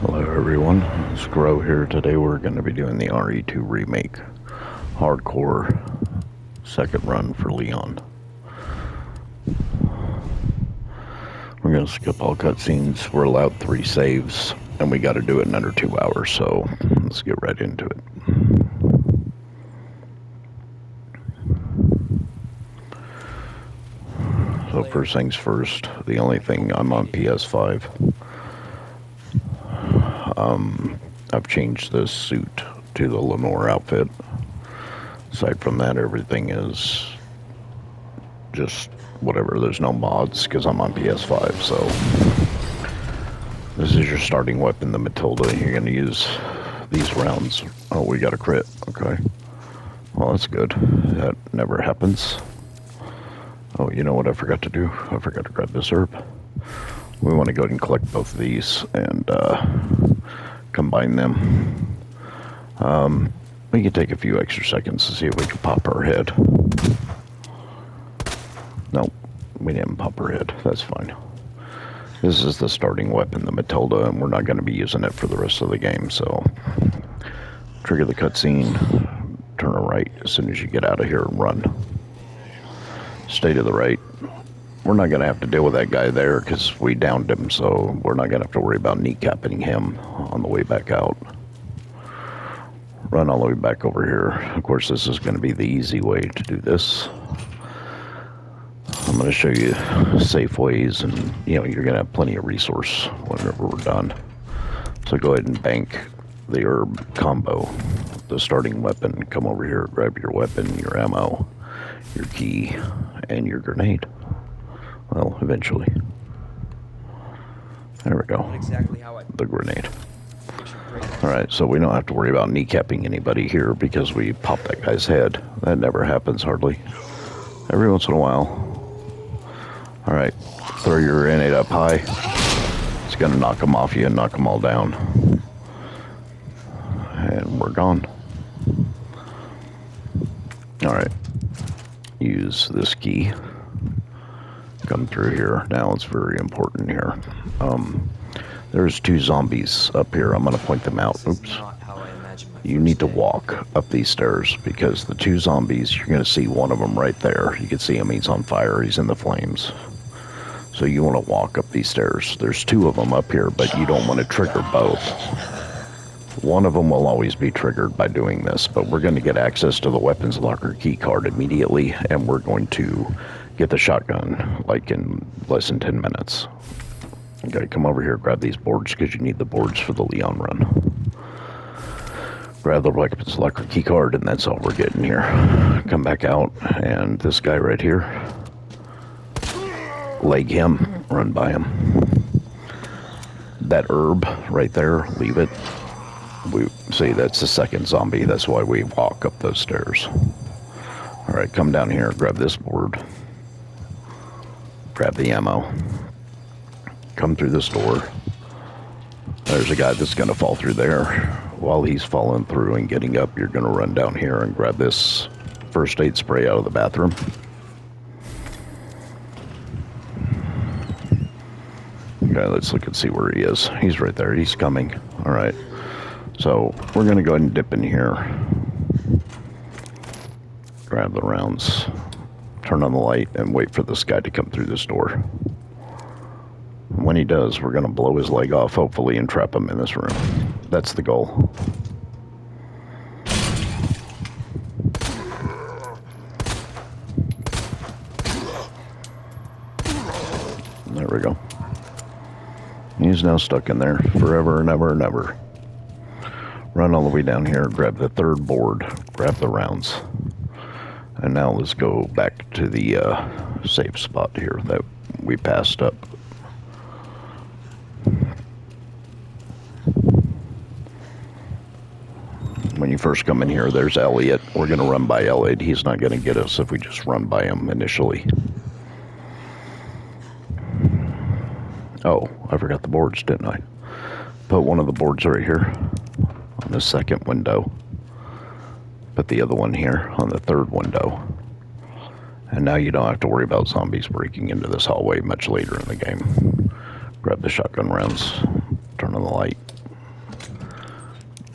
Hello everyone, it's Grow here. Today we're going to be doing the Re2 remake, hardcore second run for Leon. We're going to skip all cutscenes. We're allowed 3 saves, and we got to do it in under 2 hours, so let's get right into it. So first things first, the only thing, I'm on PS5. I've changed this suit to the Lenore outfit. Aside from that, everything is just whatever. There's no mods because I'm on PS5. So this is your starting weapon, the Matilda. You're going to use these rounds. Oh, we got a crit. Okay. Well, that's good. That never happens. Oh, you know what I forgot to do? I forgot to grab this herb. We want to go ahead and collect both of these and combine them. We can take a few extra seconds to see if we can pop her head. Nope, we didn't pop her head. That's fine. This is the starting weapon, the Matilda, and we're not going to be using it for the rest of the game, so trigger the cutscene, turn her right as soon as you get out of here and run. Stay to the right. We're not going to have to deal with that guy there because we downed him, so we're not going to have to worry about kneecapping him on the way back out. Run all the way back over here. Of course, this is going to be the easy way to do this. I'm going to show you safe ways, and you're going to have plenty of resource whenever we're done. So go ahead and bank the herb combo, the starting weapon. Come over here, grab your weapon, your ammo, your key, and your grenade. Well, eventually. There we go. Exactly how the grenade. Alright, so we don't have to worry about kneecapping anybody here because we popped that guy's head. That never happens, hardly. Every once in a while. Alright, throw your grenade up high. It's going to knock them off you and knock them all down. And we're gone. Alright, use this key. Come through here. Now it's very important here. There's 2 zombies up here. I'm going to point them out. Oops. You need to walk up these stairs because the 2 zombies, you're going to see one of them right there. You can see him. He's on fire. He's in the flames. So you want to walk up these stairs. There's 2 of them up here, but you don't want to trigger both. One of them will always be triggered by doing this, but we're going to get access to the weapons locker key card immediately, and we're going to get the shotgun like in less than 10 minutes. Okay, come over here, grab these boards because you need the boards for the Leon run. Grab the weapons locker key card, and that's all we're getting here. Come back out, and this guy right here, leg him, run by him. That herb right there, leave it. We see that's the second zombie. That's why we walk up those stairs. All right, come down here, grab this board. Grab the ammo. Come through this door. There's a guy that's going to fall through there. While he's falling through and getting up, you're going to run down here and grab this first aid spray out of the bathroom. Okay, let's look and see where he is. He's right there. He's coming. All right. So we're going to go ahead and dip in here. Grab the rounds. Turn on the light and wait for this guy to come through this door. And when he does, we're going to blow his leg off, hopefully, and trap him in this room. That's the goal. There we go. He's now stuck in there forever and ever and ever. Run all the way down here, grab the 3rd board, grab the rounds. And now let's go back to the safe spot here that we passed up. When you first come in here, there's Elliot. We're going to run by Elliot. He's not going to get us if we just run by him initially. Oh, I forgot the boards, didn't I? Put one of the boards right here on the 2nd window. Put the other one here on the 3rd window. And now you don't have to worry about zombies breaking into this hallway much later in the game. Grab the shotgun rounds, turn on the light,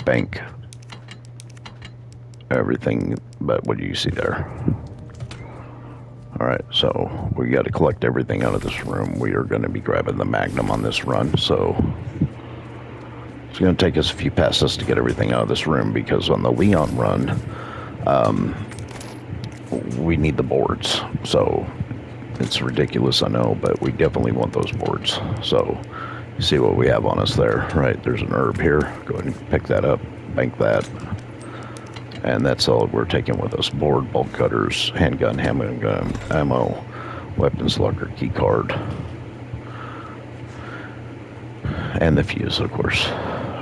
bank everything but what do you see there. Alright, so we got to collect everything out of this room. We are going to be grabbing the Magnum on this run, so it's going to take us a few passes to get everything out of this room, because on the Leon run, we need the boards. So it's ridiculous, I know, but we definitely want those boards. So you see what we have on us there, right? There's an herb here. Go ahead and pick that up, bank that. And that's all we're taking with us. Board, bolt cutters, handgun, ammo, weapons locker, key card, and the fuse, of course.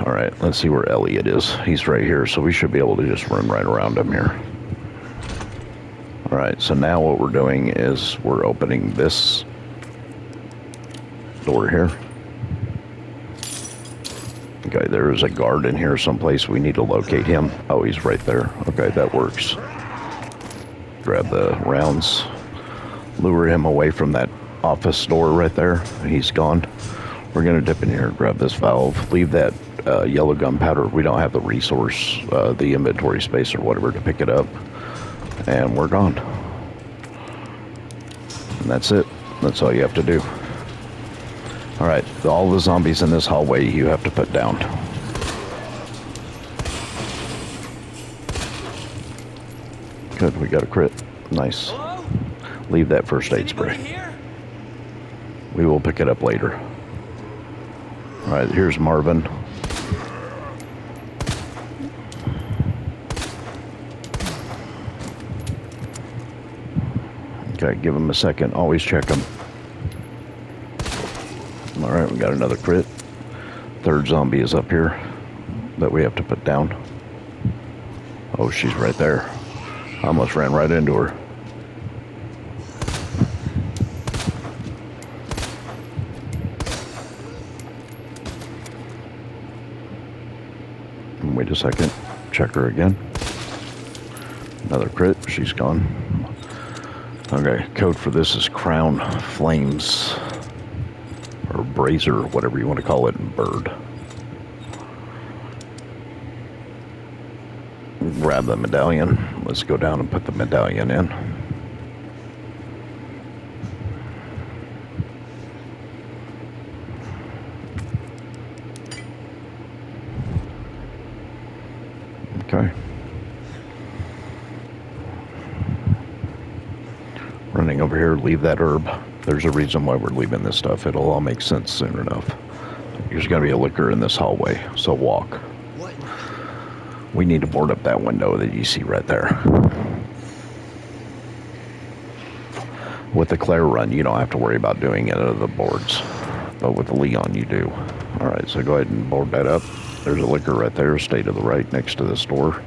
All right, let's see where Elliot is. He's right here, so we should be able to just run right around him here. All right, so now what we're doing is we're opening this door here. Okay, there is a guard in here someplace. We need to locate him. Oh, he's right there. Okay, that works. Grab the rounds. Lure him away from that office door right there. He's gone. We're going to dip in here, grab this valve, leave that yellow gunpowder. We don't have the resource, the inventory space or whatever to pick it up. And we're gone. And that's it. That's all you have to do. Alright, all the zombies in this hallway you have to put down. Good, we got a crit. Nice. Hello? Leave that first aid spray. Here? We will pick it up later. Alright, here's Marvin. Okay, give him a second. Always check him. Alright, we got another crit. Third zombie is up here that we have to put down. Oh, she's right there. I almost ran right into her. Wait a second. Check her again. Another crit. She's gone. Okay, code for this is Crown Flames. Or Brazier, whatever you want to call it, bird. Grab the medallion. Let's go down and put the medallion in. Okay. Running over here, leave that herb. There's a reason why we're leaving this stuff. It'll all make sense soon enough. There's going to be a liquor in this hallway, so walk. What? We need to board up that window that you see right there. With the Claire run, you don't have to worry about doing it out of the boards. But with the Leon, you do. Alright, so go ahead and board that up. There's a liquor right there. Stay to the right next to this door.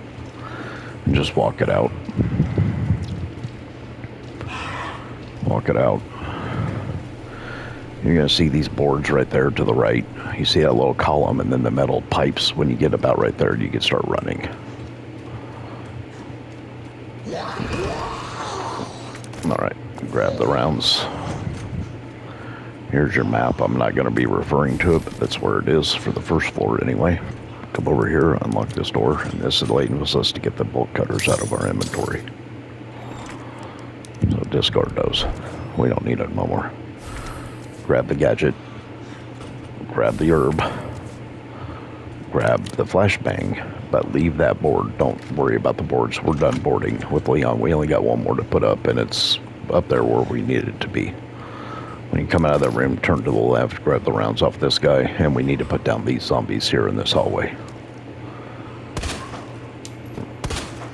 And just walk it out. Walk it out. You're going to see these boards right there to the right. You see that little column and then the metal pipes. When you get about right there, you can start running. Alright, grab the rounds. Here's your map. I'm not going to be referring to it, but that's where it is for the first floor anyway. Come over here, unlock this door, and this enables us to get the bolt cutters out of our inventory. So discard those. We don't need it no more. Grab the gadget. Grab the herb. Grab the flashbang. But leave that board. Don't worry about the boards. We're done boarding with Leon. We only got one more to put up, and it's up there where we need it to be. When you come out of that room, turn to the left, grab the rounds off this guy, and we need to put down these zombies here in this hallway.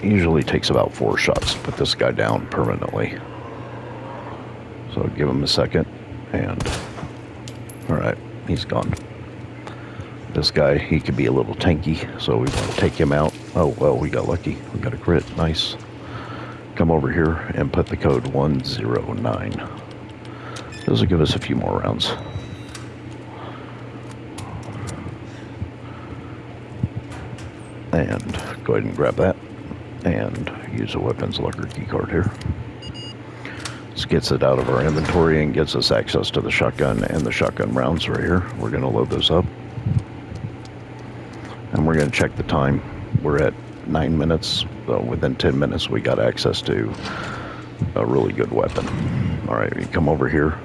Usually takes about 4 shots to put this guy down permanently. So give him a second, and alright, he's gone. This guy, he could be a little tanky, so we want to take him out. Oh, well, we got lucky. We got a crit. Nice. Come over here and put the code 109. This will give us a few more rounds. And go ahead and grab that. And use a weapons locker key card here. This gets it out of our inventory and gets us access to the shotgun and the shotgun rounds right here. We're going to load those up. And we're we're going to check the time. We're at 9 minutes, so within 10 minutes we got access to a really good weapon. Alright, you come over here.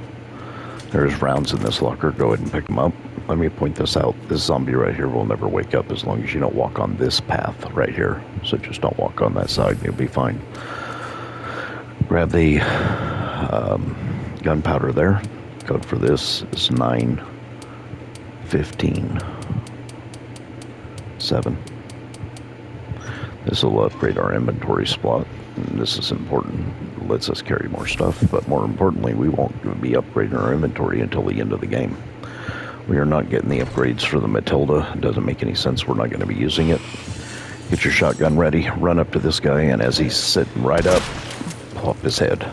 There's rounds in this locker. Go ahead and pick them up. Let me point this out. This zombie right here will never wake up as long as you don't walk on this path right here. So just don't walk on that side and you'll be fine. Grab the gunpowder there. Code for this is 915 7. This will upgrade our inventory slot. And this is important. It lets us carry more stuff, but more importantly, we won't be upgrading our inventory until the end of the game. We are not getting the upgrades for the Matilda. It doesn't make any sense. We're not going to be using it. Get your shotgun ready. Run up to this guy, and as he's sitting right up, pop his head.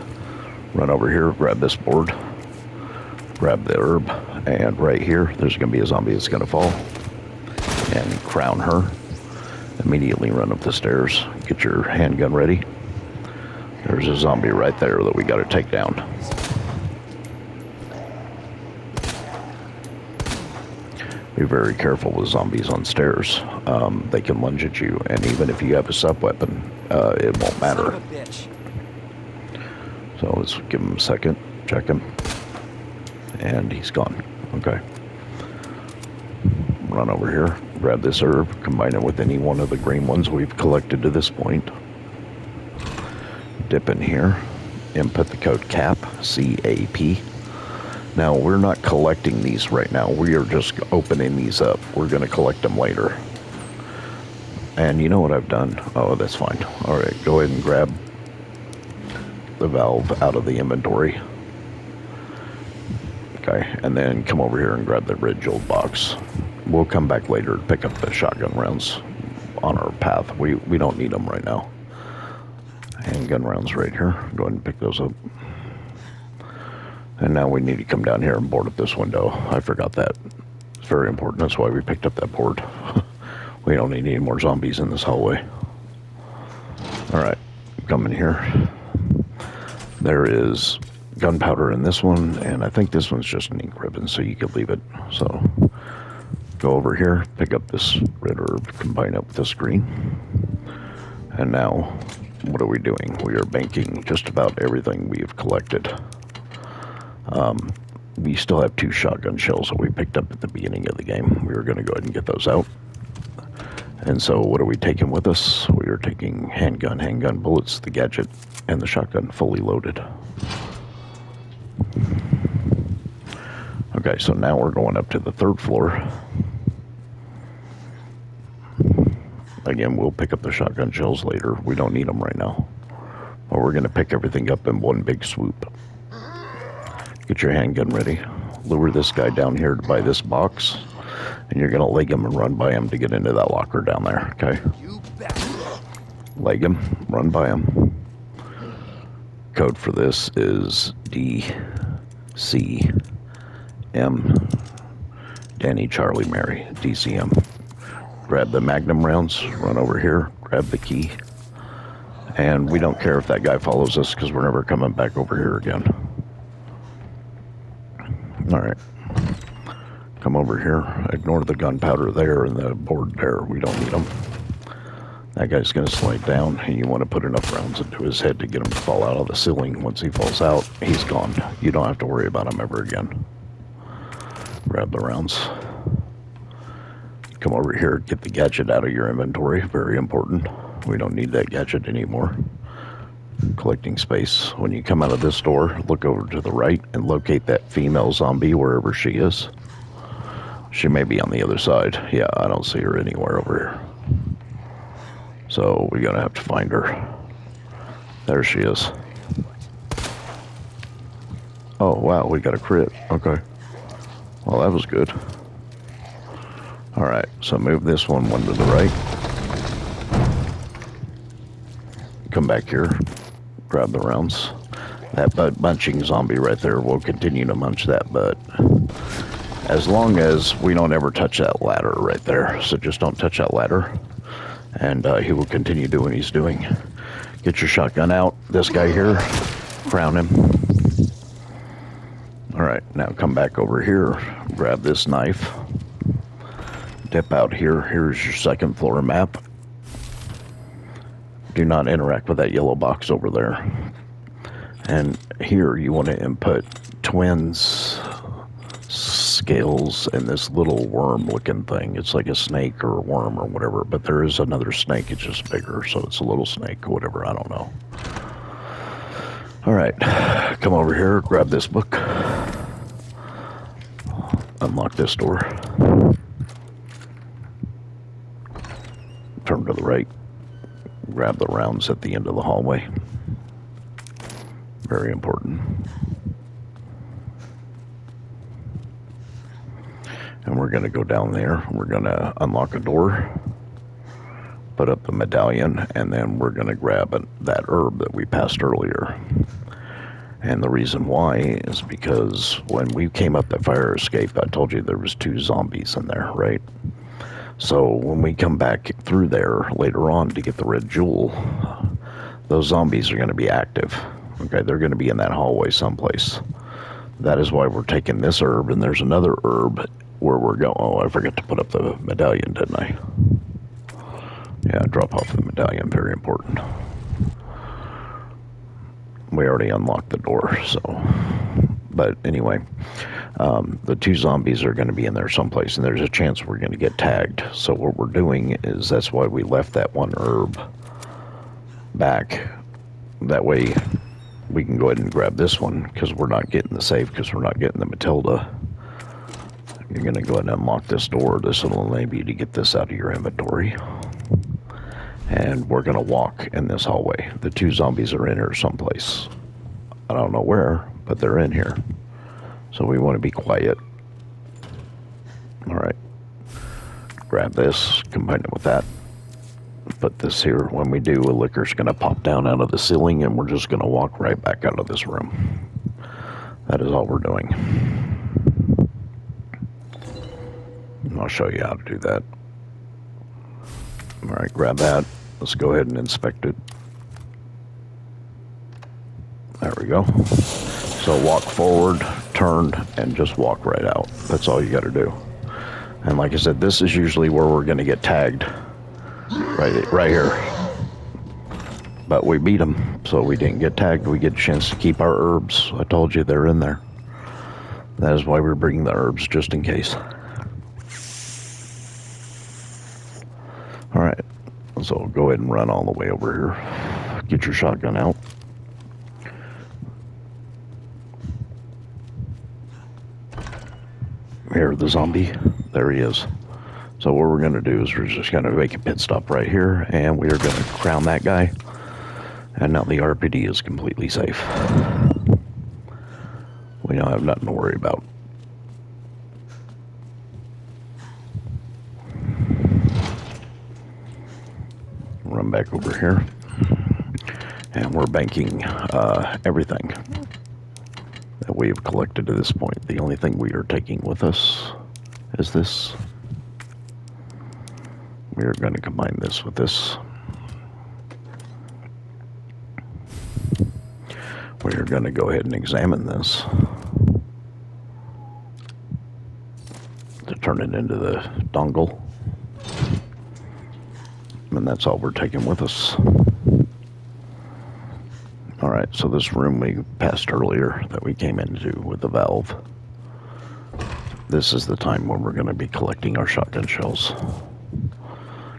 Run over here, grab this board, grab the herb, and right here, there's going to be a zombie that's going to fall. And crown her. Immediately run up the stairs. Get your handgun ready. There's a zombie right there that we got to take down. Be very careful with zombies on stairs. They can lunge at you, and even if you have a sub weapon, it won't matter. So let's give him a second. Check him. And he's gone. Okay. Run over here. Grab this herb. Combine it with any one of the green ones we've collected to this point. Dip in here. Input the code CAP. C-A-P. Now, we're not collecting these right now. We are just opening these up. We're going to collect them later. And you know what I've done? Oh, that's fine. All right, go ahead and grab the valve out of the inventory. Okay, and then come over here and grab the red jeweled box. We'll come back later to pick up the shotgun rounds on our path. We don't need them right now. Handgun rounds right here. Go ahead and pick those up. And now we need to come down here and board up this window. I forgot that. It's very important. That's why we picked up that board. We don't need any more zombies in this hallway. Alright, come in here. There is gunpowder in this one, and I think this one's just an ink ribbon, so you could leave it. So, go over here, pick up this red herb, combine it with this green. And now, what are we doing? We are banking just about everything we have collected. We still have 2 shotgun shells that we picked up at the beginning of the game. We were going to go ahead and get those out. And so what are we taking with us? We are taking handgun bullets, the gadget, and the shotgun fully loaded. Okay, so now we're going up to the 3rd floor. Again, we'll pick up the shotgun shells later. We don't need them right now. But we're going to pick everything up in one big swoop. Get your handgun ready. Lure this guy down here by this box. And you're going to leg him and run by him to get into that locker down there, okay? Leg him, run by him. Code for this is DCM. Danny, Charlie, Mary, DCM. Grab the magnum rounds, run over here, grab the key. And we don't care if that guy follows us because we're never coming back over here again. Alright. Come over here. Ignore the gunpowder there and the board there. We don't need them. That guy's going to slide down, and you want to put enough rounds into his head to get him to fall out of the ceiling. Once he falls out, he's gone. You don't have to worry about him ever again. Grab the rounds. Come over here, get the gadget out of your inventory. Very important. We don't need that gadget anymore. Collecting space. When you come out of this door, look over to the right and locate that female zombie wherever she is. She may be on the other side. Yeah, I don't see her anywhere over here. So we're gonna have to find her. There she is. Oh wow, we got a crit. Okay. Well, that was good. Alright, so move this one to the right. Come back here. Grab the rounds. That butt munching zombie right there will continue to munch that butt. As long as we don't ever touch that ladder right there. So just don't touch that ladder. And he will continue doing what he's doing. Get your shotgun out. This guy here, crown him. Alright, now come back over here. Grab this knife. dip out here. Here's your second floor map. Do not interact with that yellow box over there. And here you want to input twins, scales, and this little worm looking thing. It's like a snake or a worm or whatever, but there is another snake. It's just bigger, so it's a little snake or whatever. I don't know. All right, come over here, grab this book, unlock this door, turn to the right, grab the rounds at the end of the hallway. Very important. And we're going to go down there. We're going to unlock a door, put up the medallion, and then we're going to grab that herb that we passed earlier. And the reason why is because when we came up that fire escape, I told you there was 2 zombies in there, right? So when we come back through there later on to get the red jewel, those zombies are going to be active. Okay, they're going to be in that hallway someplace. That is why we're taking this herb, and there's another herb where we're going. Oh, I forgot to put up the medallion, didn't I? Yeah, drop off the medallion, very important. We already unlocked the door, so. But anyway, the 2 zombies are going to be in there someplace, and there's a chance we're going to get tagged. So what we're doing is that's why we left that one herb back. That way we can go ahead and grab this one, because we're not getting the save, because we're not getting the Matilda. You're going to go ahead and unlock this door. This will enable you to get this out of your inventory. And we're going to walk in this hallway. The 2 zombies are in here someplace. I don't know where, but they're in here. So we want to be quiet. All right. Grab this, combine it with that. Put this here. When we do, a licker's going to pop down out of the ceiling, and we're just going to walk right back out of this room. That is all we're doing. And I'll show you how to do that. All right, grab that. Let's go ahead and inspect it. There we go. So walk forward, turn, and just walk right out. That's all you got to do. And like I said, this is usually where we're going to get tagged. Right here. But we beat them, so we didn't get tagged. We get a chance to keep our herbs. I told you they're in there. That is why we're bringing the herbs, just in case. All right. So go ahead and run all the way over here. Get your shotgun out. Here, the zombie. There he is. So what we're going to do is we're just going to make a pit stop right here, and we are going to crown that guy. And now the RPD is completely safe. We don't have nothing to worry about. Run back over here. And we're banking everything that we have collected to this point. The only thing we are taking with us is this. We are going to combine this with this. We are going to go ahead and examine this to turn it into the dongle. And that's all we're taking with us. All right, so this room we passed earlier that we came into with the valve, this is the time when we're going to be collecting our shotgun shells,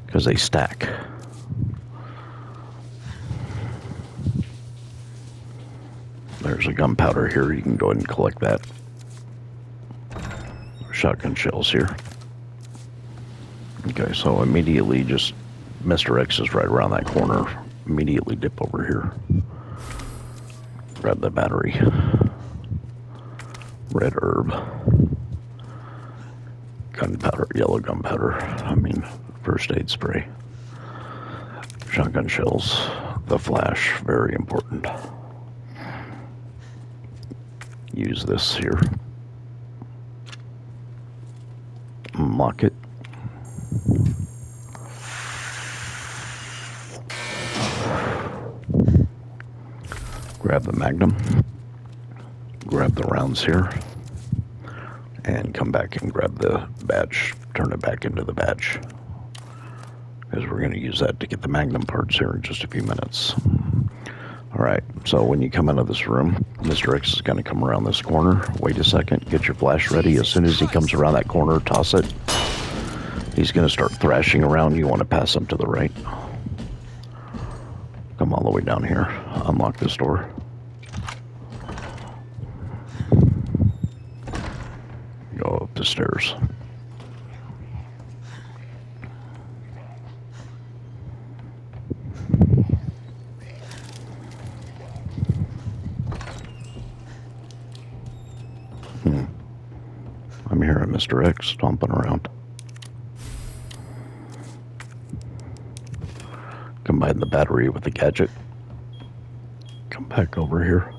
because they stack. There's a gunpowder here. You can go ahead and collect that. Shotgun shells here. Okay, so immediately just Mr. X is right around that corner. Immediately dip over here. Grab the battery. Red herb. Gunpowder, yellow gunpowder. First aid spray. Shotgun shells. The flash, very important. Use this here. Unlock it. Grab the magnum. Grab the rounds here. and come back and grab the badge, turn it back into the badge. Because we're going to use that to get the Magnum parts here in just a few minutes. Alright, so when you come into this room, Mr. X is going to come around this corner. Wait a second, get your flash ready. As soon as he comes around that corner, toss it. He's going to start thrashing around. You want to pass him to the right. Come all the way down here. Unlock this door. Go up the stairs. I'm hearing Mr. X stomping around. Combine the battery with the gadget. Come back over here.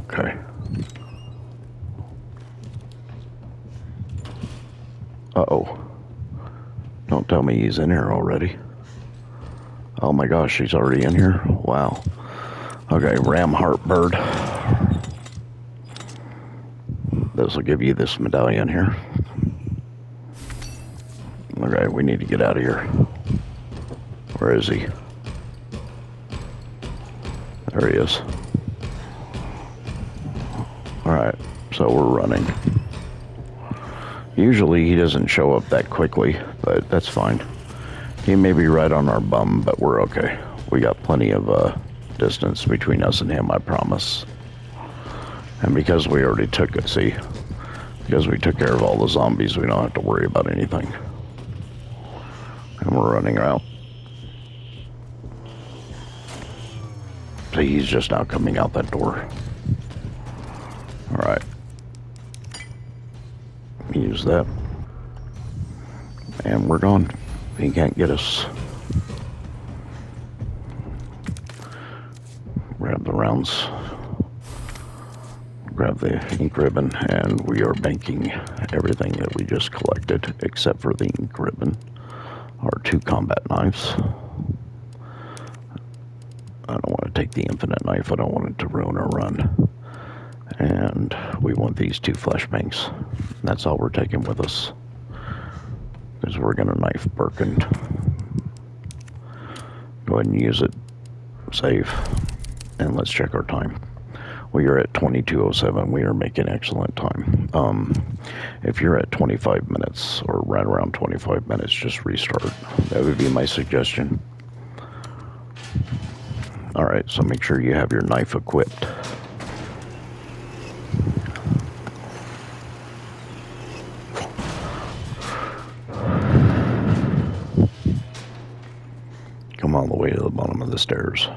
Okay. Uh-oh. Don't tell me he's in here already. Oh my gosh, he's already in here? Wow. Okay, Ram Heartbird. This will give you this medallion here. Okay, we need to get out of here. Where is he? There he is. Alright, so we're running. Usually he doesn't show up that quickly, but that's fine. He may be right on our bum, but we're okay. We got plenty of distance between us and him, I promise. And because we already took it, see? Because we took care of all the zombies, we don't have to worry about anything. And we're running out. See, he's just now coming out that door. Alright. Use that. And we're gone. He can't get us. Grab the rounds. Grab the ink ribbon, and we are banking everything that we just collected, except for the ink ribbon. Our 2 combat knives. I don't want to take the infinite knife. I don't want it to ruin our run. And we want these 2 flashbangs. That's all we're taking with us. Because we're going to knife Birkin. Go ahead and use it. Save. And let's check our time. We are at 22:07. We are making excellent time. If you're at 25 minutes, or right around 25 minutes, just restart. That would be my suggestion. Alright, so make sure you have your knife equipped. Come all the way to the bottom of the stairs.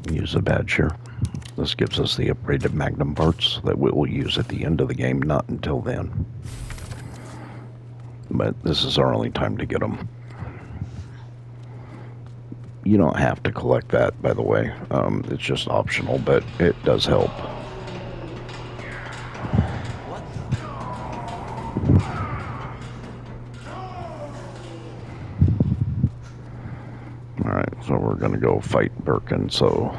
Use the badge here. This gives us the upgraded Magnum parts that we will use at the end of the game, not until then. But this is our only time to get them. You don't have to collect that, by the way. It's just optional, but it does help. Alright, so we're going to go fight Birkin. So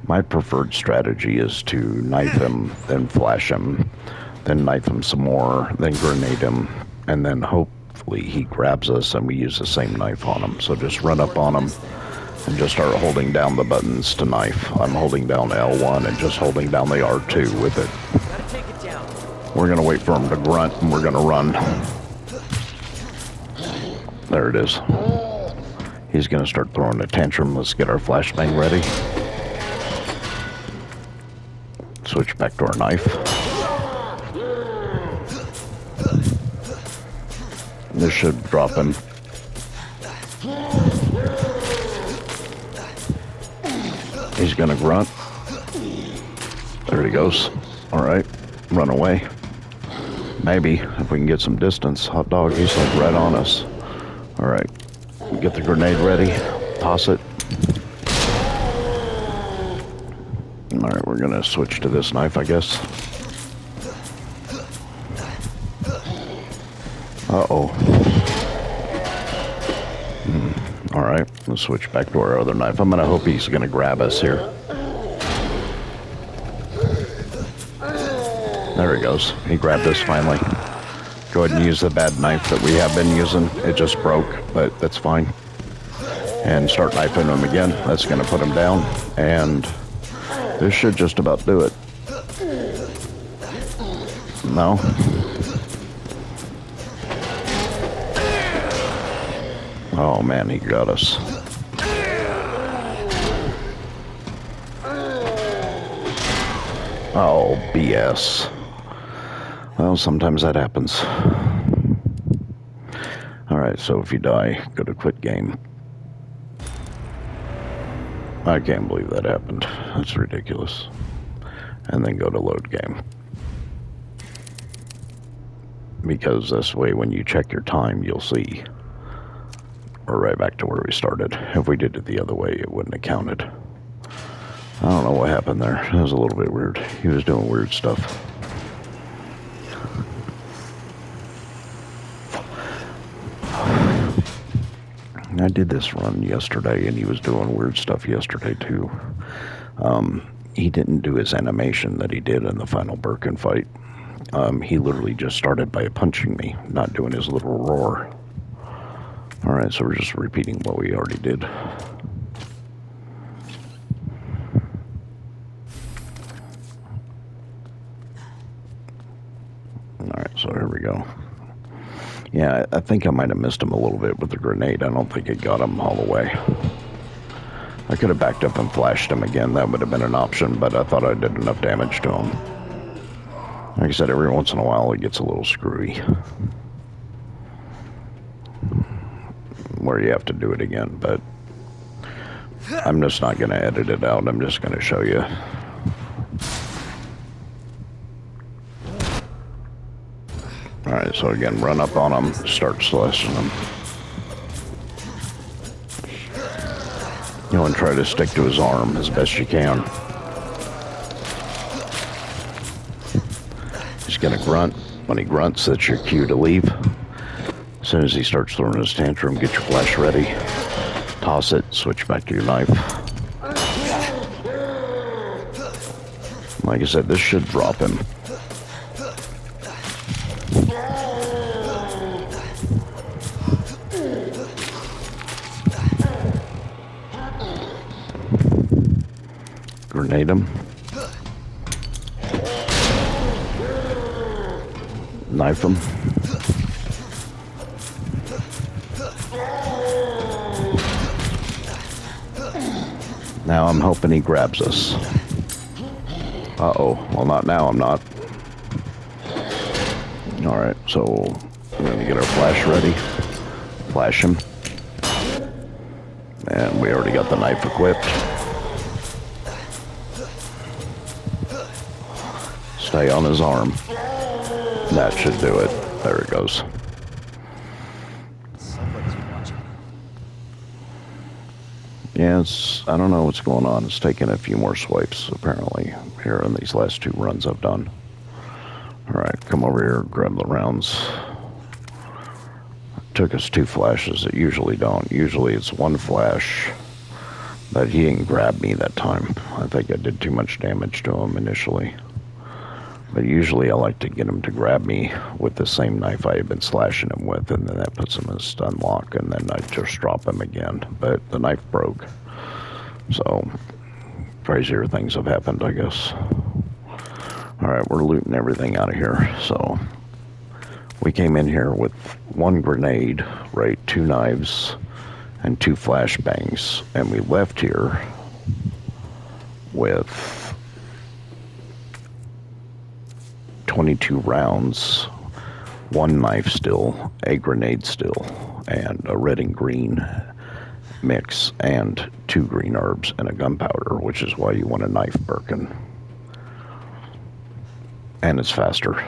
my preferred strategy is to knife him, then flash him, then knife him some more, then grenade him, and then hopefully he grabs us and we use the same knife on him. So just run up on him and just start holding down the buttons to knife. I'm holding down L1 and just holding down the R2 with it. We're going to wait for him to grunt and we're going to run. There it is. He's going to start throwing a tantrum. Let's get our flashbang ready. Switch back to our knife. This should drop him. He's going to grunt. There he goes. All right. Run away. Maybe, if we can get some distance. Hot dog, he's like right on us. All right. Get the grenade ready. Toss it. Alright, we're going to switch to this knife, I guess. Uh-oh. Alright, let's switch back to our other knife. I'm gonna hope he's gonna grab us here. There he goes. He grabbed us finally. Go ahead and use the bad knife that we have been using. It just broke, but that's fine. And start knifing him again. That's gonna put him down. And this should just about do it. No? Oh man, he got us. Oh, BS. Well, sometimes that happens. Alright, so if you die, go to quit game. I can't believe that happened. That's ridiculous. And then go to load game. Because this way, when you check your time, you'll see we're right back to where we started. If we did it the other way, it wouldn't have counted. I don't know what happened there. It was a little bit weird. He was doing weird stuff. I did this run yesterday, and he was doing weird stuff yesterday, too. He didn't do his animation that he did in the final Birkin fight. He literally just started by punching me, not doing his little roar. Alright, so we're just repeating what we already did. Alright, so here we go. Yeah, I think I might have missed him a little bit with the grenade. I don't think it got him all the way. I could have backed up and flashed him again. That would have been an option, but I thought I did enough damage to him. Like I said, every once in a while it gets a little screwy, where you have to do it again, but I'm just not going to edit it out. I'm just going to show you. Alright, so again, run up on him, start slashing him. You want to try to stick to his arm as best you can. He's going to grunt. When he grunts, that's your cue to leave. As soon as he starts throwing his tantrum, get your flash ready. Toss it, switch back to your knife. Like I said, this should drop him. Grenade him. Knife him. Now I'm hoping he grabs us. Uh-oh. Well, not now, I'm not. Alright, so we're going to get our flash ready. Flash him. And we already got the knife equipped. Stay on his arm. That should do it. There it goes. Yeah, I don't know what's going on. It's taken a few more swipes, apparently, here in these last two runs I've done. Alright, come over here, grab the rounds. It took us 2 flashes. It usually don't. Usually it's 1 flash. But he didn't grab me that time. I think I did too much damage to him initially. But usually I like to get him to grab me with the same knife I had been slashing him with, and then that puts him in stun lock, and then I just drop him again. But the knife broke. So, crazier things have happened, I guess. Alright, we're looting everything out of here. So, we came in here with 1 grenade, right, 2 knives, and 2 flashbangs. And we left here with 22 rounds, 1 knife still, a grenade still, and a red and green mix, and 2 green herbs and a gunpowder, which is why you want a knife Birkin. And it's faster.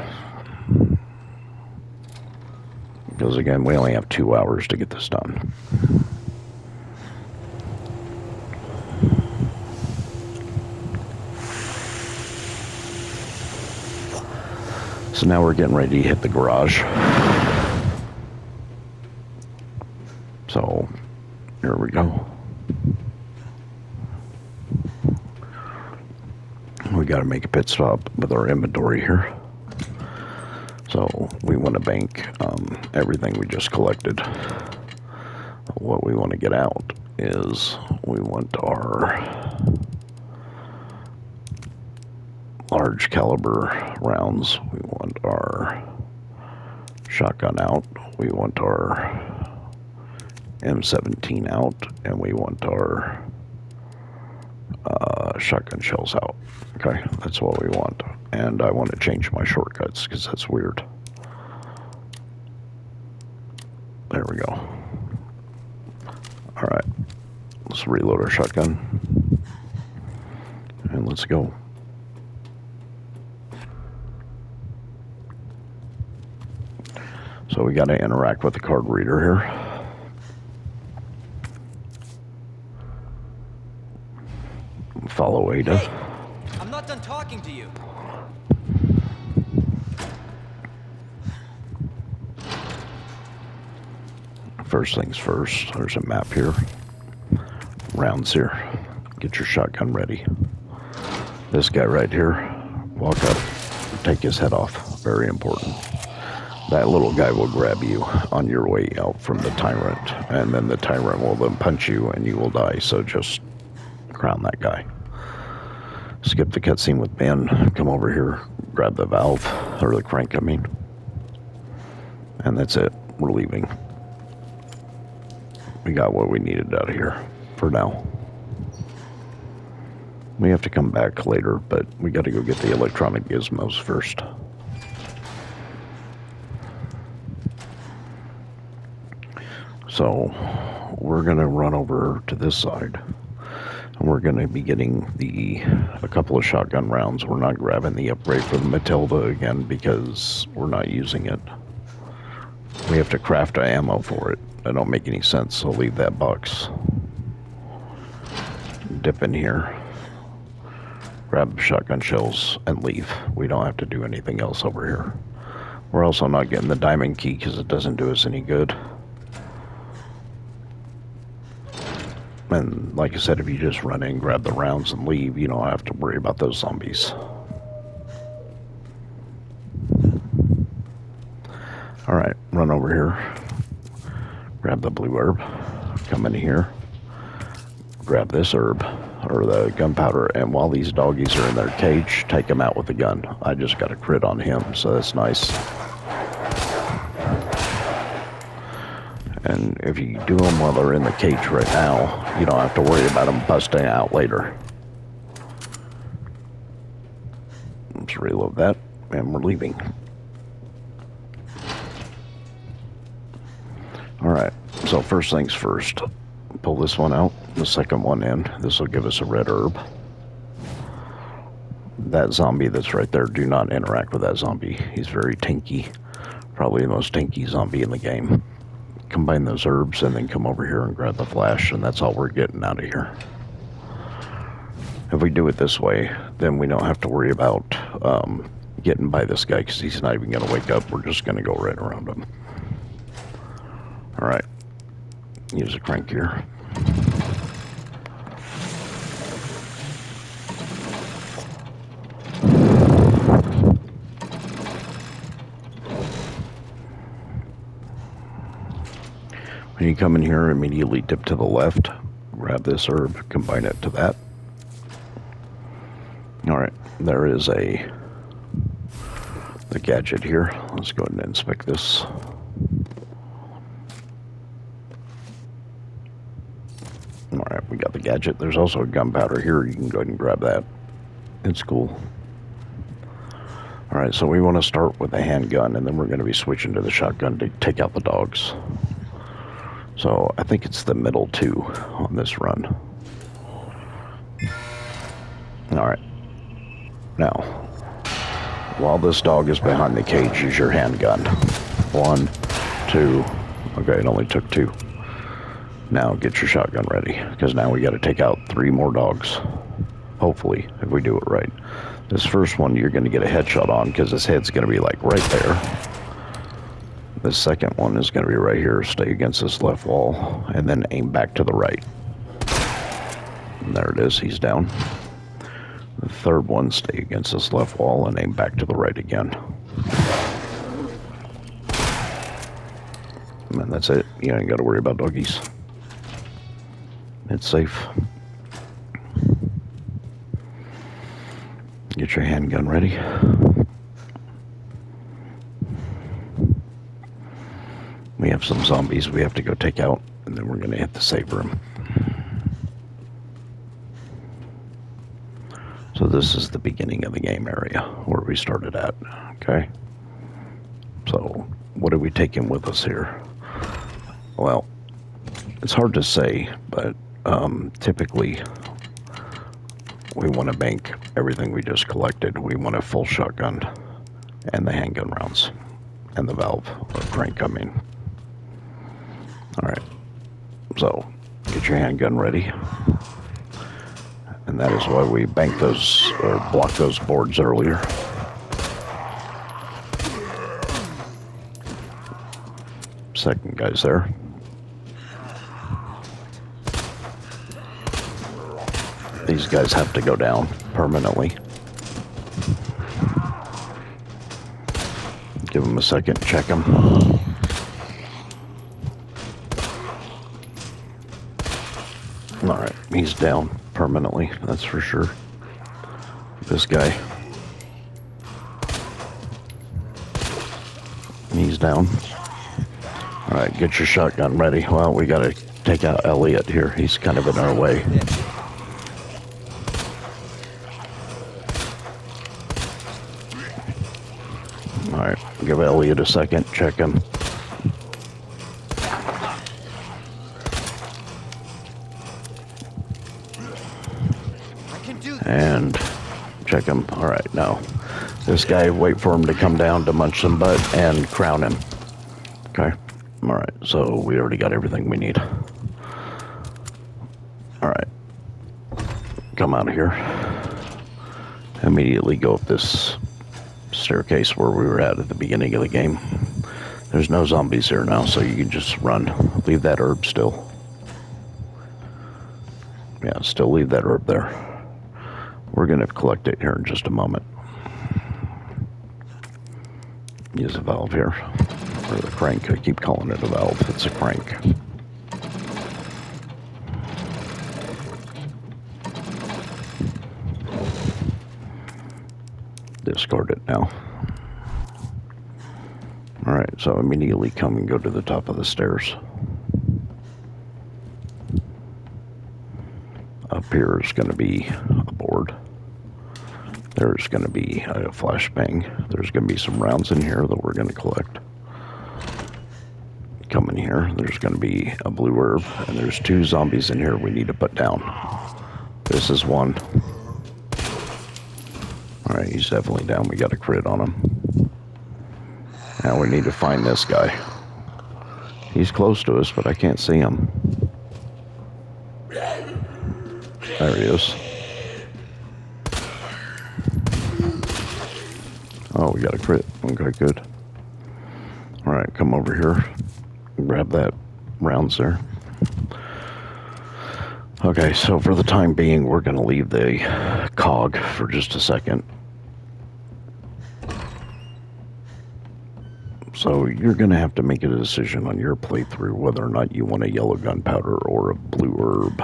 Because again, we only have 2 hours to get this done. So now we're getting ready to hit the garage. So, here we go. We got to make a pit stop with our inventory here. So, we want to bank everything we just collected. What we want to get out is we want our large caliber rounds. We want our shotgun out. We want our M17 out, and we want our shotgun shells out. Okay, that's what we want. And I want to change my shortcuts because that's weird. There we go. Alright, let's reload our shotgun. And let's go. So we got to interact with the card reader here. Follow Ada. Hey, I'm not done talking to you. First things first, there's a map here. Rounds here. Get your shotgun ready. This guy right here, walk up, take his head off. Very important. That little guy will grab you on your way out from the tyrant, and then the tyrant will then punch you and you will die, so just crown that guy. Skip the cutscene with Ben, come over here, grab the valve, or the crank, I mean. And that's it, we're leaving. We got what we needed out of here, for now. We have to come back later, but we gotta go get the electronic gizmos first. So, we're gonna run over to this side. And we're going to be getting a couple of shotgun rounds. We're not grabbing the upgrade for the Matilda again because we're not using it. We have to craft ammo for it. That don't make any sense, so leave that box. Dip in here. Grab shotgun shells and leave. We don't have to do anything else over here. We're also not getting the diamond key because it doesn't do us any good. And like I said, if you just run in, grab the rounds, and leave, you don't have to worry about those zombies. Alright, run over here. Grab the blue herb. Come in here. Grab this herb, or the gunpowder, and while these doggies are in their cage, take them out with the gun. I just got a crit on him, so that's nice. And if you do them while they're in the cage right now, you don't have to worry about them busting out later. Let's reload that, and we're leaving. Alright, so first things first. Pull this one out, the second one in. This will give us a red herb. That zombie that's right there, do not interact with that zombie. He's very tanky. Probably the most tanky zombie in the game. Combine those herbs and then come over here and grab the flash, and that's all we're getting out of here. If we do it this way, then we don't have to worry about getting by this guy because he's not even going to wake up. We're just going to go right around him. Alright. Use a crank here. When you come in here, immediately dip to the left, grab this herb, combine it to that. Alright, there is the gadget here. Let's go ahead and inspect this. Alright, we got the gadget. There's also a gunpowder here. You can go ahead and grab that. It's cool. Alright, so we want to start with a handgun, and then we're going to be switching to the shotgun to take out the dogs. So I think it's the middle two on this run. Alright. Now, while this dog is behind the cage, use your handgun. 1, 2. Okay, it only took 2. Now get your shotgun ready, because now we got to take out 3 more dogs. Hopefully, if we do it right. This first one you're going to get a headshot on, because his head's going to be like right there. The second one is going to be right here. Stay against this left wall, and then aim back to the right. And there it is. He's down. The third one, stay against this left wall and aim back to the right again. And that's it. You ain't got to worry about doggies. It's safe. Get your handgun ready. We have some zombies we have to go take out, and then we're going to hit the save room. So this is the beginning of the game area where we started at, okay? So what are we taking with us here? Well, it's hard to say, but typically we want to bank everything we just collected. We want a full shotgun and the handgun rounds and the valve or crank, I mean. All right, so get your handgun ready. And that is why we banked those, or blocked those boards earlier. Second guy's there. These guys have to go down permanently. Give them a second, check them. Alright, he's down permanently, that's for sure. This guy. He's down. Alright, get your shotgun ready. Well, we gotta take out Elliot here. He's kind of in our way. Alright, give Elliot a second, check him. And check him. Alright, now this guy, wait for him to come down to munch some butt and crown him. Okay. Alright, so we already got everything we need. Alright. Come out of here. Immediately go up this staircase where we were at the beginning of the game. There's no zombies here now, so you can just run. Leave that herb still. Yeah, still leave that herb there. We're going to collect it here in just a moment. Use a valve here. Or the crank. I keep calling it a valve. It's a crank. Discard it now. Alright, so immediately come and go to the top of the stairs. Up here is going to be a board. There's going to be a flashbang. There's going to be some rounds in here that we're going to collect. Come in here. There's going to be a blue herb, and there's 2 zombies in here we need to put down. This is one. Alright, he's definitely down. We got a crit on him. Now we need to find this guy. He's close to us, but I can't see him. There he is. Oh, we got a crit. Okay, good. Alright, come over here. Grab that rounds there. Okay, so for the time being, we're going to leave the cog for just a second. So you're going to have to make a decision on your playthrough whether or not you want a yellow gunpowder or a blue herb.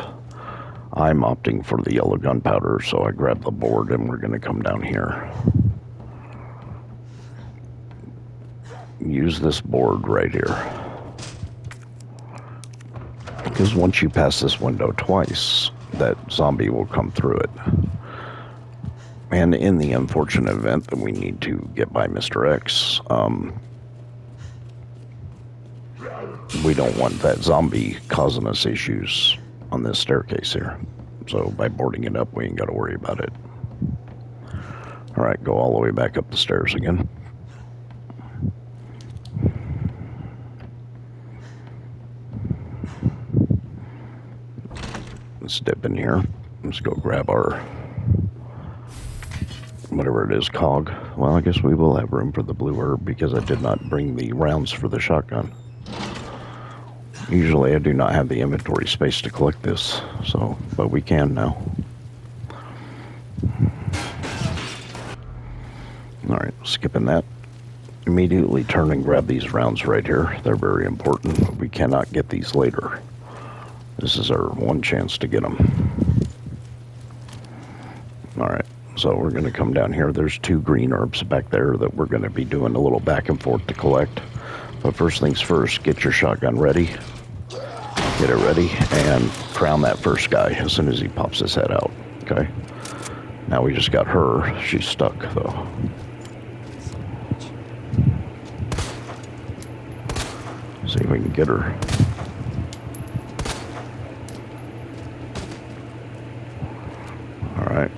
I'm opting for the yellow gunpowder, so I grab the board and we're going to come down here. Use this board right here. Because once you pass this window twice, that zombie will come through it. And in the unfortunate event that we need to get by Mr. X, we don't want that zombie causing us issues on this staircase here. So by boarding it up, we ain't got to worry about it. Alright, go all the way back up the stairs again. Let's dip in here. Let's go grab our whatever it is, cog. Well, I guess we will have room for the blue herb because I did not bring the rounds for the shotgun. Usually I do not have the inventory space to collect this, so, but we can now. Alright, skipping that. Immediately turn and grab these rounds right here. They're very important. We cannot get these later. This is our one chance to get them. Alright, so we're going to come down here. There's 2 green herbs back there that we're going to be doing a little back and forth to collect. But first things first, get your shotgun ready. Get it ready and crown that first guy as soon as he pops his head out. Okay? Now we just got her. She's stuck though. See if we can get her. Alright.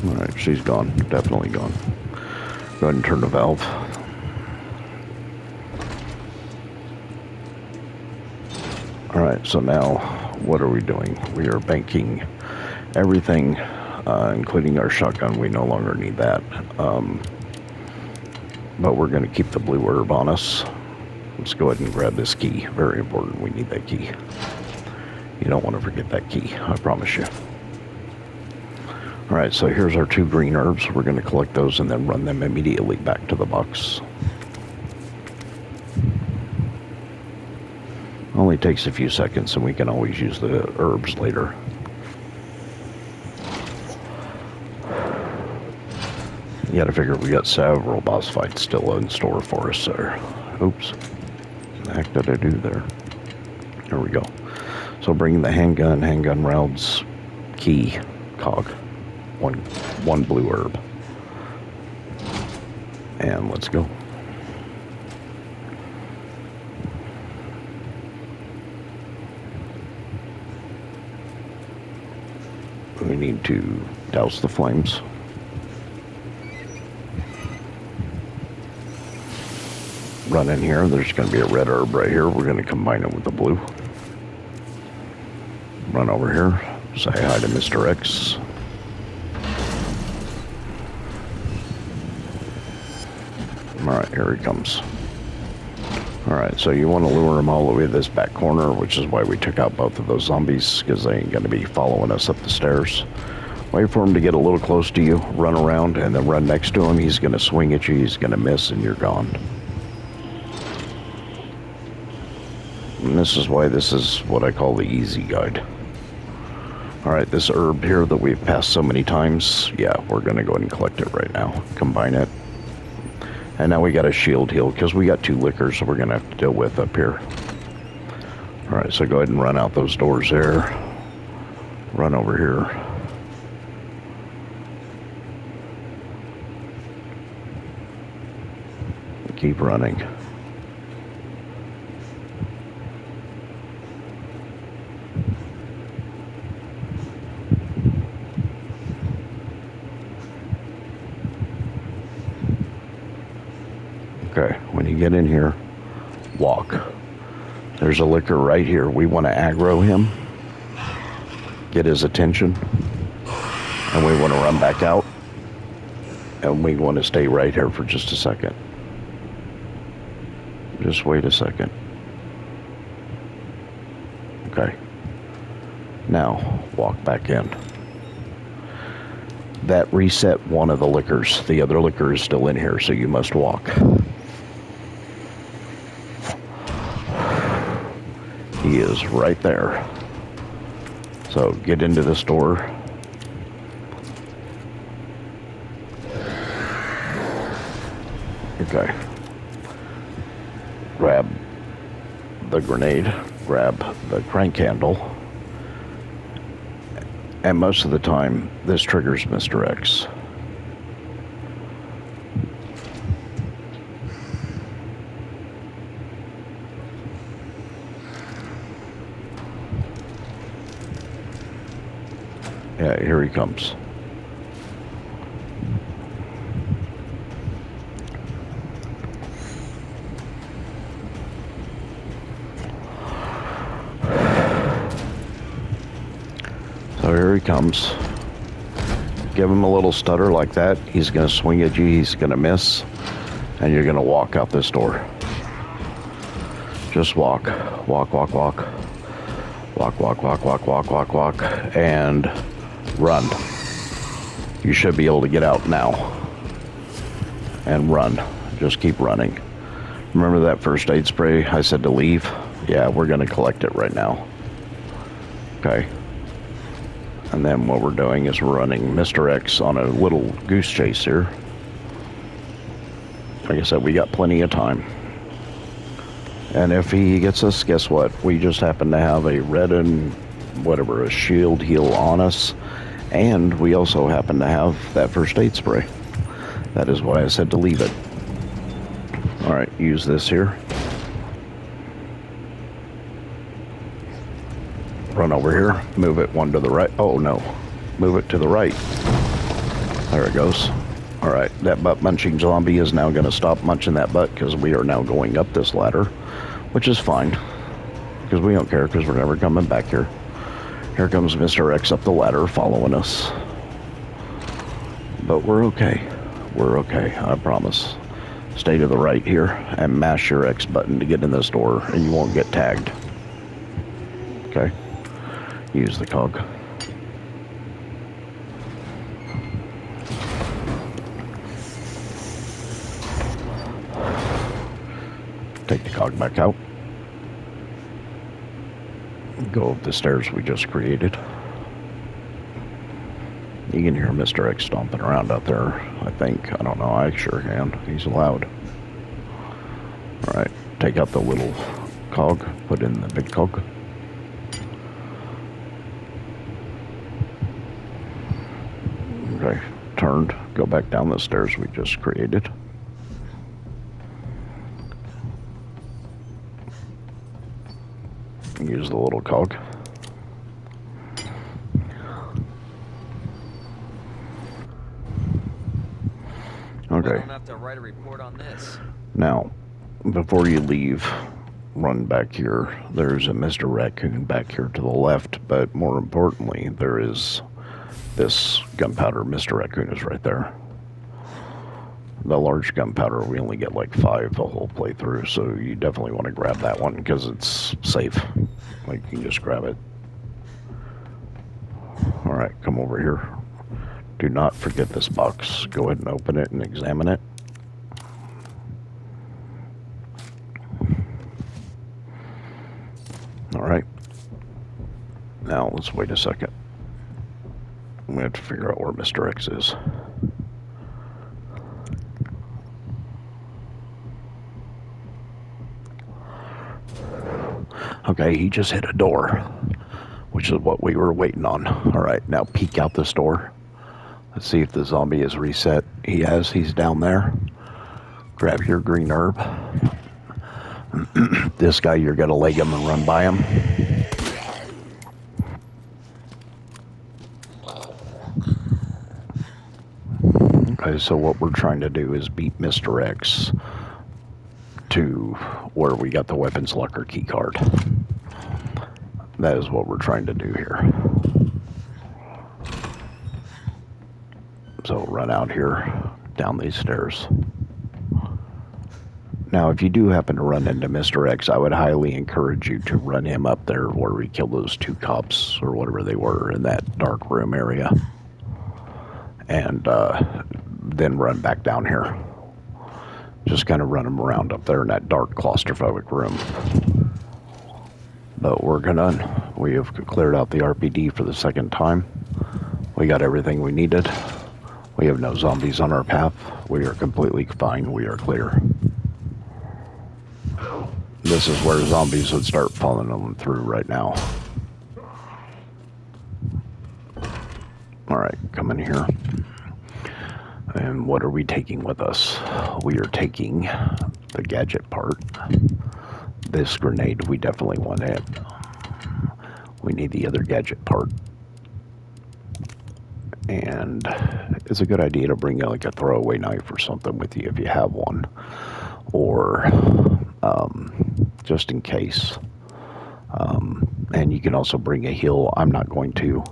Alright, she's gone. Definitely gone. Go ahead and turn the valve. Alright, so now what are we doing? We are banking everything, including our shotgun. We no longer need that. But we're going to keep the blue herb on us. Let's go ahead and grab this key. Very important. We need that key. You don't want to forget that key. I promise you. Alright, so here's our 2 green herbs. We're going to collect those and then run them immediately back to the box. Only takes a few seconds and we can always use the herbs later. You gotta figure we got several boss fights still in store for us there. Oops. What the heck did I do there? There we go. So bringing the handgun rounds, key, cog. One blue herb. And let's go. We need to douse the flames. Run in here. There's going to be a red herb right here. We're going to combine it with the blue. Run over here. Say hi to Mr. X. Alright, here he comes. Alright, so you want to lure him all the way to this back corner, which is why we took out both of those zombies, because they ain't going to be following us up the stairs. Wait for him to get a little close to you, run around, and then run next to him. He's going to swing at you, he's going to miss, and you're gone. And this is why this is what I call the easy guide. Alright, this herb here that we've passed so many times, yeah, we're going to go ahead and collect it right now. Combine it. And now we got a shield heal, because we got 2 liquors we're going to have to deal with up here. Alright, so go ahead and run out those doors there. Run over here. Keep running. Okay, when you get in here, walk. There's a liquor right here. We want to aggro him, get his attention, and we want to run back out, and we want to stay right here for just a second. Just wait a second. Okay. Now, walk back in. That reset one of the liquors. The other liquor is still in here, so you must walk. He is right there. So get into this door. Okay. Grab the grenade, grab the crank handle, and most of the time this triggers Mr. X. Yeah, here he comes. So here he comes. Give him a little stutter like that. He's going to swing at you. He's going to miss. And you're going to walk out this door. Just walk. Walk, walk, walk. Walk, walk, walk, walk, walk, walk, walk. And run. You should be able to get out now. And run. Just keep running. Remember that first aid spray I said to leave? Yeah, we're going to collect it right now. Okay. And then what we're doing is we're running Mr. X on a little goose chase here. Like I said, we got plenty of time. And if he gets us, guess what? We just happen to have a red and whatever, a shield heal on us. And we also happen to have that first aid spray. That is why I said to leave it. Alright, use this here. Run over here, move it one to the right. Oh no, move it to the right. There it goes. Alright, that butt munching zombie is now going to stop munching that butt because we are now going up this ladder, which is fine. Because we don't care because we're never coming back here. Here comes Mr. X up the ladder following us. But we're okay. We're okay, I promise. Stay to the right here and mash your X button to get in this door and you won't get tagged. Okay? Use the cog. Take the cog back out. Go up the stairs we just created. You can hear Mr. X stomping around out there, I think. I don't know, I sure can. He's loud. Alright, take out the little cog, put in the big cog. Okay, turned, go back down the stairs we just created. Use the little cog. Okay. I don't have to write a report on this. Now, before you leave, run back here. There's a Mr. Raccoon back here to the left, but more importantly, there is this gunpowder. Mr. Raccoon is right there. The large gunpowder, we only get like 5 the whole playthrough, so you definitely want to grab that one because it's safe. Like, you can just grab it. Alright, come over here. Do not forget this box. Go ahead and open it and examine it. Alright. Now, let's wait a second. We have to figure out where Mr. X is. Okay, he just hit a door, which is what we were waiting on. Alright, now peek out this door. Let's see if the zombie is reset. He has, he's down there. Grab your green herb. This guy, you're gonna leg him and run by him. Okay, so what we're trying to do is beat Mr. X to where we got the weapons locker key card. That is what we're trying to do here. So run out here, down these stairs. Now, if you do happen to run into Mr. X, I would highly encourage you to run him up there where we killed those 2 cops or whatever they were in that dark room area. And then run back down here. Just kind of run them around up there in that dark claustrophobic room. But we're gonna, we have cleared out the RPD for the 2nd time. We got everything we needed. We have no zombies on our path. We are completely fine. We are clear. This is where zombies would start falling them through right now. Alright, come in here. And what are we taking with us? We are taking the gadget part. This grenade, we definitely want it. We need the other gadget part. And it's a good idea to bring like a throwaway knife or something with you if you have one. Or just in case. And you can also bring a heal. I'm not going to.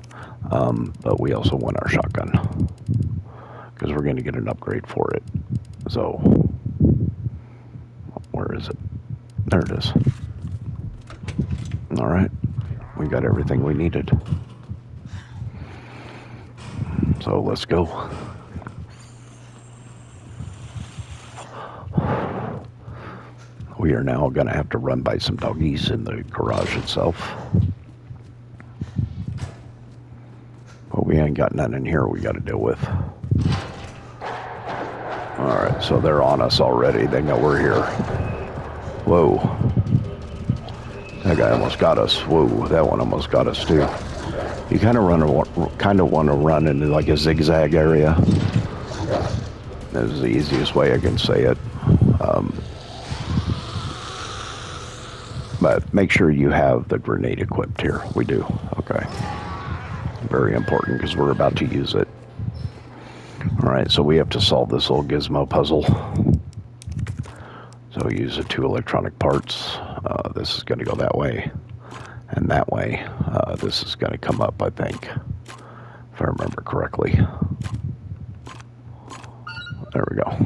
But we also want our shotgun because we're going to get an upgrade for it. So, where is it? There it is. All right, we got everything we needed. So let's go. We are now going to have to run by some doggies in the garage itself. But we ain't got none in here we got to deal with. Alright, so they're on us already. They know we're here. Whoa. That guy almost got us. Whoa, that one almost got us too. You kind of want to run into like a zigzag area. This is the easiest way I can say it. But make sure you have the grenade equipped here. We do. Okay. Very important because we're about to use it. Alright, so we have to solve this little gizmo puzzle. So we use the 2 electronic parts. This is going to go that way. And that way. This is going to come up, I think. If I remember correctly. There we go.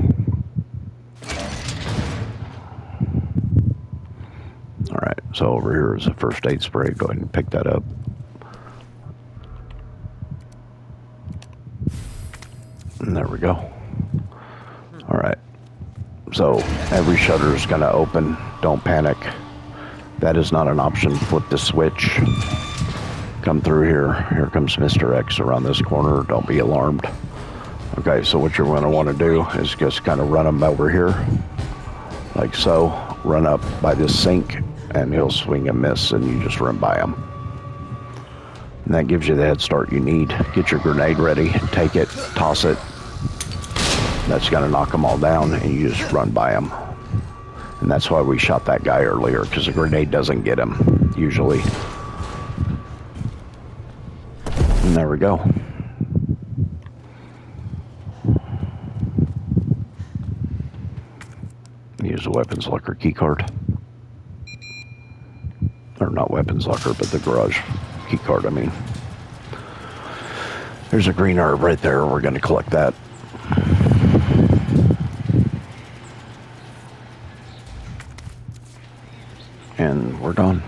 Alright, so over here is a first aid spray. Go ahead and pick that up. And there we go. Alright. So, every shutter is going to open. Don't panic. That is not an option. Flip the switch. Come through here. Here comes Mr. X around this corner. Don't be alarmed. Okay, so what you're going to want to do is just kind of run him over here. Like so. Run up by this sink, and he'll swing and miss, and you just run by him. And that gives you the head start you need. Get your grenade ready. Take it. Toss it. That's going to knock them all down, and you just run by them. And that's why we shot that guy earlier, because the grenade doesn't get him, usually. And there we go. Use the weapons locker key card. Or not weapons locker, but the garage key card, I mean. There's a green herb right there. We're going to collect that. And we're done.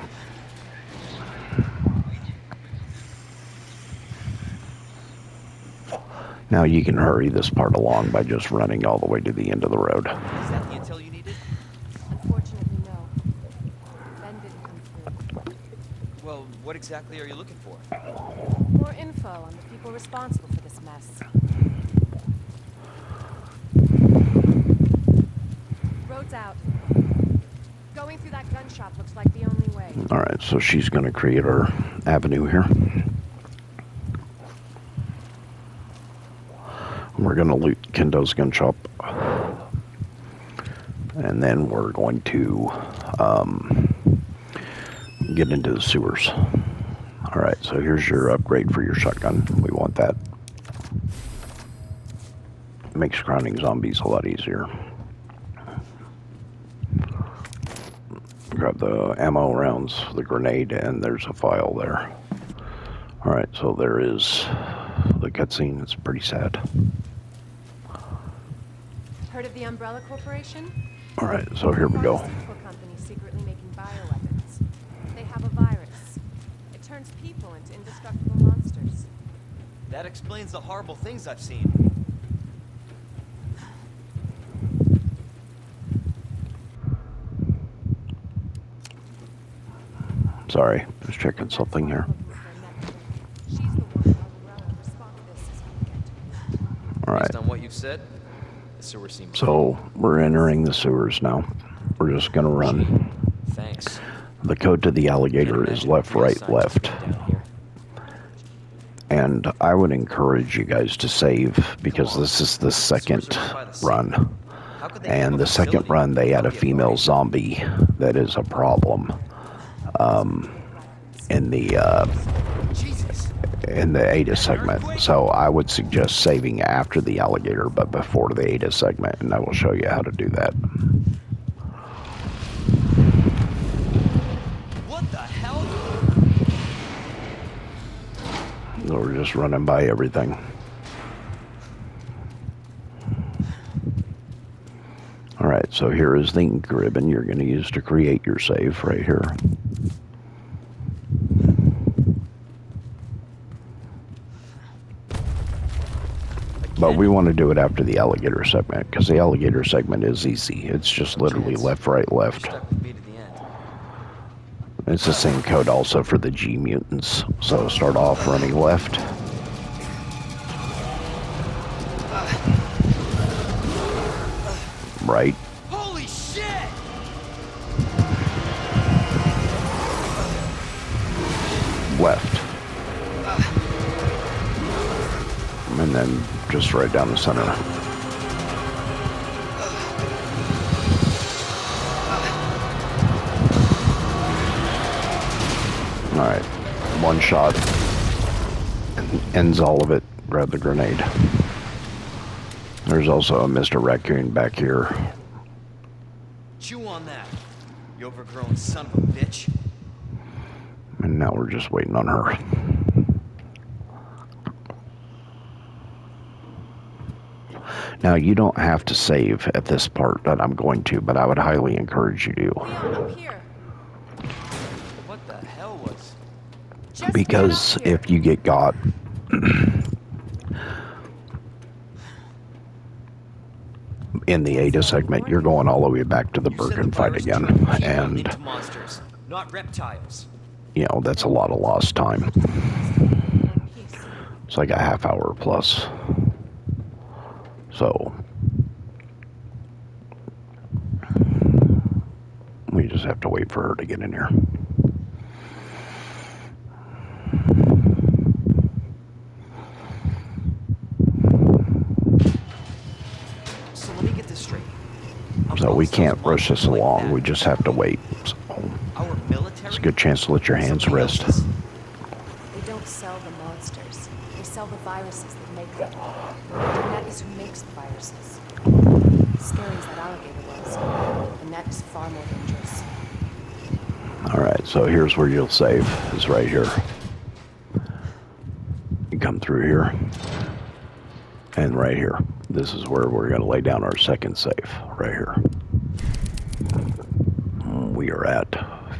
Now you can hurry this part along by just running all the way to the end of the road. Is that the intel you needed? Unfortunately, no. Ben didn't come through. Well, what exactly are you looking for? More info on the people responsible for this mess. Road's out. Going through that gun shop looks like the only way. Alright, so she's going to create our avenue here. We're going to loot Kendo's gun shop. And then we're going to get into the sewers. Alright, so here's your upgrade for your shotgun. We want that. It makes crowning zombies a lot easier. Grab the ammo rounds, the grenade, and there's a file there. Alright, so there is the cutscene. It's pretty sad. Heard of the Umbrella Corporation? Alright, so here we go. Pharmaceutical company secretly making bioweapons. They have a virus. It turns people into indestructible monsters. That explains the horrible things I've seen. Sorry, just checking something here. She's the one Umbrella responded this weekend. Alright, Based on what you've said, the sewer seems... so we're entering the sewers now. We're just gonna run. Thanks. The code to the alligator is left, right, left. Down here. And I would encourage you guys to save because this is the second run. How could they And have the a second facility run, they had a without the female authority? zombie that is a problem Jesus. in the Ada segment. So I would suggest saving after the alligator, but before the Ada segment, and I will show you how to do that. What the hell? We're just running by everything. Alright, so here is the ink ribbon you're going to use to create your save right here. But we want to do it after the alligator segment, because the alligator segment is easy. It's just literally left, right, left. Stuck with me to the end. It's the same code also for the G mutants. So start off running left. Right. Holy shit! Left. And then just right down the center. Alright. One shot. Ends all of it. Grab the grenade. There's also a Mr. Raccoon back here. Chew on that, you overgrown son of a bitch. And now we're just waiting on her. Now, you don't have to save at this part that I'm going to, but I would highly encourage you to. Leon, up here. What the hell was... Just Because get up here. if you get got... in the Ada segment, you're going all the way back to the You said Birkin the fight virus again. turned people And, into monsters, not reptiles. you know, that's a lot of lost time. One piece. It's like a half hour plus. So... we just have to wait for her to get in here. So let me get this straight. So we can't rush this along. We just have to wait. So Our military? it's a good chance to let your hands Somebody rest. else's? They don't sell the monsters. They sell the viruses that make them. And that is who makes the viruses. Scary as that alligator was. And that is far more dangerous. Alright, so here's where you'll save. Is right here. You come through here. And right here. This is where we're going to lay down our second save. Right here. We are at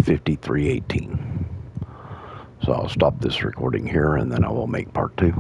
5318. So I'll stop this recording here and then I will make part 2.